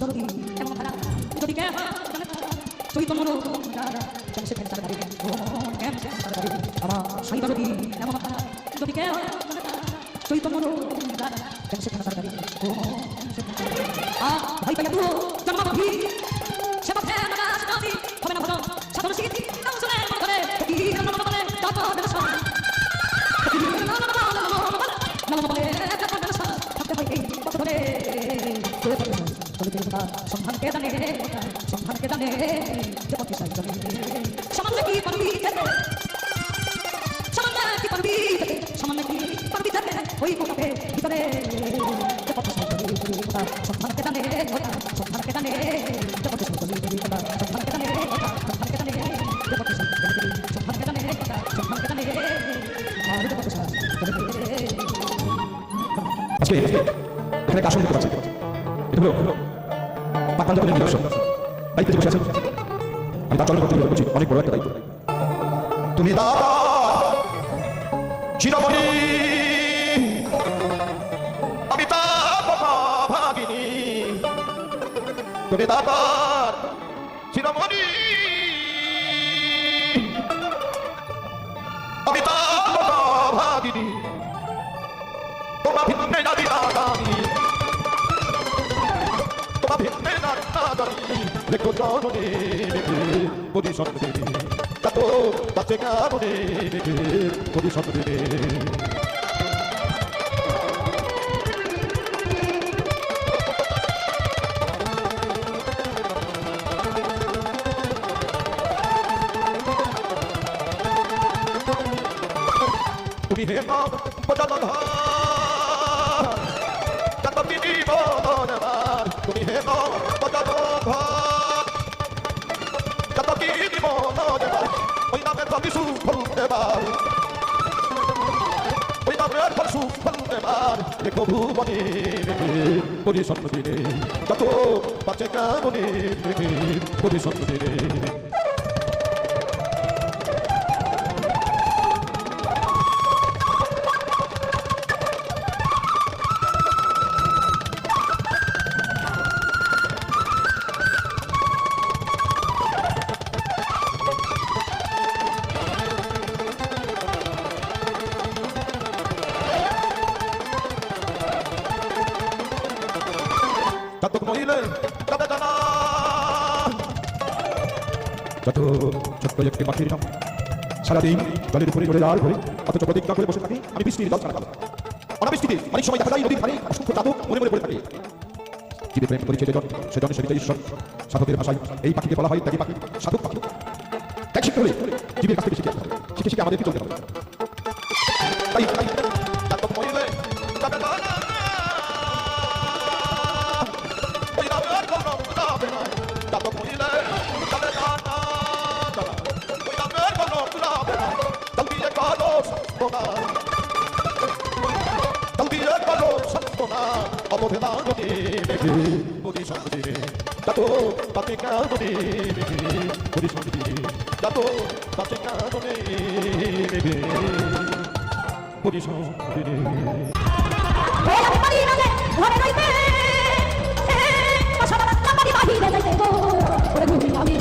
দরদি এমন ধারা যদি কে চৈতন্য মনো সে ফেন তার গাড়ি ও এম তার গাড়ি আমার সাই দরদি এমন ধারা যদি কে চৈতন্য মনো সে ফেন তার গাড়ি ও ভাই পাইয়া তুই জন্ম ভাবি সে পথে নাগাস নাবি হবে না ভজন সাধন শিখি নাম শুনে মনে কি নাম বলে দাতা দেবসা নাম বলে দাতা দেবসা থাকতে হয় এই পথ ধরে সন্ধান কে জানে যে পথে সাই চলে সামান্য কি পারবি সামান্য কি পারবি ওই পথে ভিতরে যে পথে সাই চলে সন্ধান কে জানে যে পথে সাই চলে সন্ধান কে জানে যে পথে সাই চলে সন্ধান কে জানে আর যে পথে সাই চলে আজকে এখানে কাশন দেখতে পাচ্ছি এটা হলো পাতাঞ্জলির নিদর্শন দায়িত্বে বসে আছেন আমি তার চরণ করতে করছি অনেক বড় একটা দায়িত্ব তুমি দাদা চিরমণি আমি তার ভাগিনী তুমি দাদা চিরমণি আমি তার ভাগিনী তোমার ভিন্নে না দিদানি তোমার ভিন্নে না দিদানি লেখো জননে লেখে পরিষদ দেবে তাতো তাতে কারণে লেখে পরিষদ দেবে তুমি হে মা বজলধার যতদিনী বদনবার তুমি হে মা বজলধার যতদিনী বদনবার ওই নামের প্রতি সুফল দেবার ওই নামের ফল সুফল দেবার দেখো ভুবনে রেখে পরিষদ দিনে যত বাঁচে কামনে রেখে পরিষদ দিনে যত মহিলে তবে জানা যত ছোট্ট একটি পাখির নাম সারাদিন জলের উপরে জলে লাল হয়ে অথচ প্রতিজ্ঞা করে বসে থাকি আমি বৃষ্টির জল ছাড়া খাবো অনাবৃষ্টিতে অনেক সময় দেখা যায় নদীর ধারে অসংখ্য চাতক মনে মনে পড়ে থাকে জীবে প্রেম করেছে যেজন সেজন সেবিত ঈশ্বর সাধকের ভাষায় এই পাখিকে বলা হয় ত্যাগী পাখি সাধক পাখি ত্যাগ শিখতে হলে জীবের কাছ থেকে শিখে আসতে হবে শিখে শিখে আমাদেরকে চলতে হবে তাই যত মহিলে তবে জানা ওই নামের কোনো যাবে না যত মহিলে তবে জানা ওই নামের কোনো যাবে না জলদি কালো সন্তনা জলদি কালো সন্তনা অবহেলা নদী দেখে পরিষদ দিনে যত তাতে কারণে দেখে পরিষদ দিনে যত তাতে কারণে দেখে পরিষদ দিনে আমি